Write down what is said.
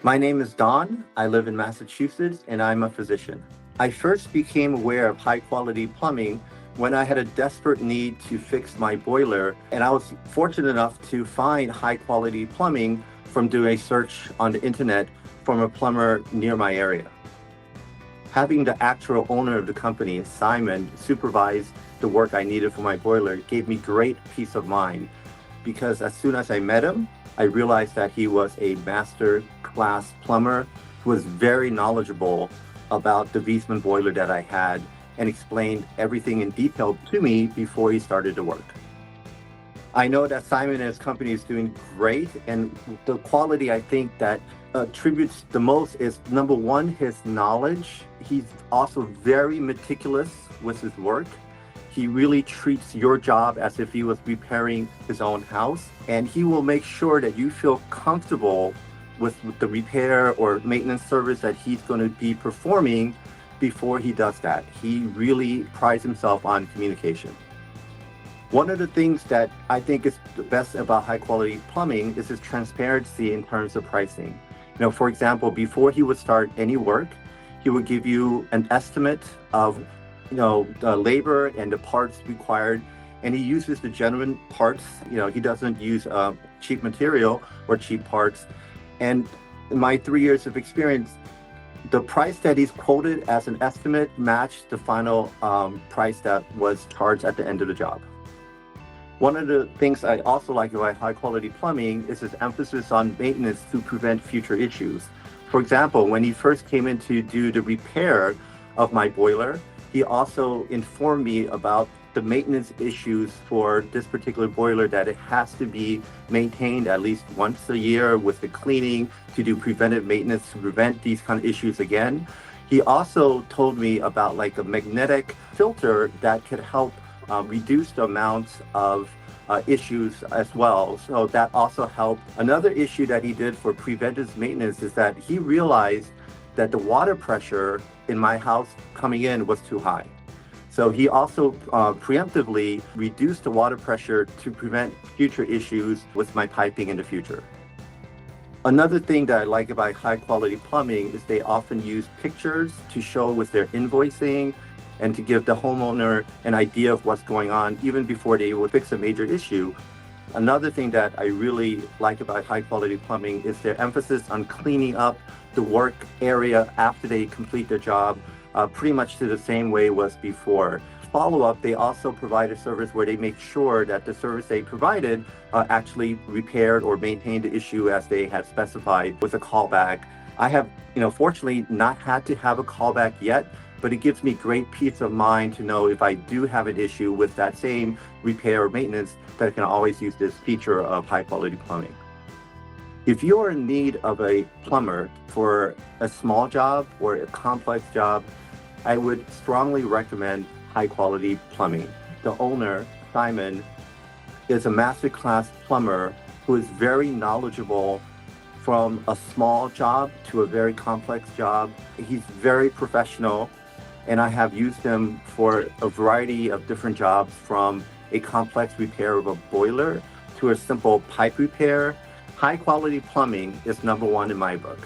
My name is Don. I live in Massachusetts and I'm a physician. I first became aware of high quality plumbing when I had a desperate need to fix my boiler, and I was fortunate enough to find high quality plumbing from doing a search on the internet from a plumber near my area. Having the actual owner of the company, Simon, supervise the work I needed for my boiler gave me great peace of mind because as soon as I met him, I realized that he was a master class plumber who was very knowledgeable about the Wiesmann boiler that I had and explained everything in detail to me before he started to work. I know that Simon and his company is doing great, and the quality I think that attributes the most is number one, his knowledge. He's also very meticulous with his work. He really treats your job as if he was repairing his own house, and he will make sure that you feel comfortable with the repair or maintenance service that he's going to be performing before he does that. He really prides himself on communication. One of the things that I think is the best about high quality plumbing is his transparency in terms of pricing. For example, before he would start any work, he would give you an estimate of the labor and the parts required, and he uses the genuine parts. He doesn't use cheap material or cheap parts. And in my 3 years of experience, the price that he's quoted as an estimate matched the final price that was charged at the end of the job. One of the things I also like about high quality plumbing is his emphasis on maintenance to prevent future issues. For example, when he first came in to do the repair of my boiler, he also informed me about the maintenance issues for this particular boiler, that it has to be maintained at least once a year with the cleaning to do preventive maintenance to prevent these kind of issues again. He also told me about like a magnetic filter that could help reduce the amounts of issues as well. So that also helped. Another issue that he did for preventive maintenance is that he realized that the water pressure in my house coming in was too high. So he also preemptively reduced the water pressure to prevent future issues with my piping in the future. Another thing that I like about high quality plumbing is they often use pictures to show with their invoicing and to give the homeowner an idea of what's going on even before they will fix a major issue. Another thing that I really like about high quality plumbing is their emphasis on cleaning up the work area after they complete their job, pretty much to the same way it was before. Follow-up, they also provide a service where they make sure that the service they provided actually repaired or maintained the issue as they had specified with a callback. I have, fortunately not had to have a callback yet, but it gives me great peace of mind to know if I do have an issue with that same repair or maintenance, that I can always use this feature of high quality plumbing. If you're in need of a plumber for a small job or a complex job, I would strongly recommend high quality plumbing. The owner, Simon, is a masterclass plumber who is very knowledgeable from a small job to a very complex job. He's very professional, and I have used him for a variety of different jobs, from a complex repair of a boiler to a simple pipe repair. High quality plumbing is number one in my book.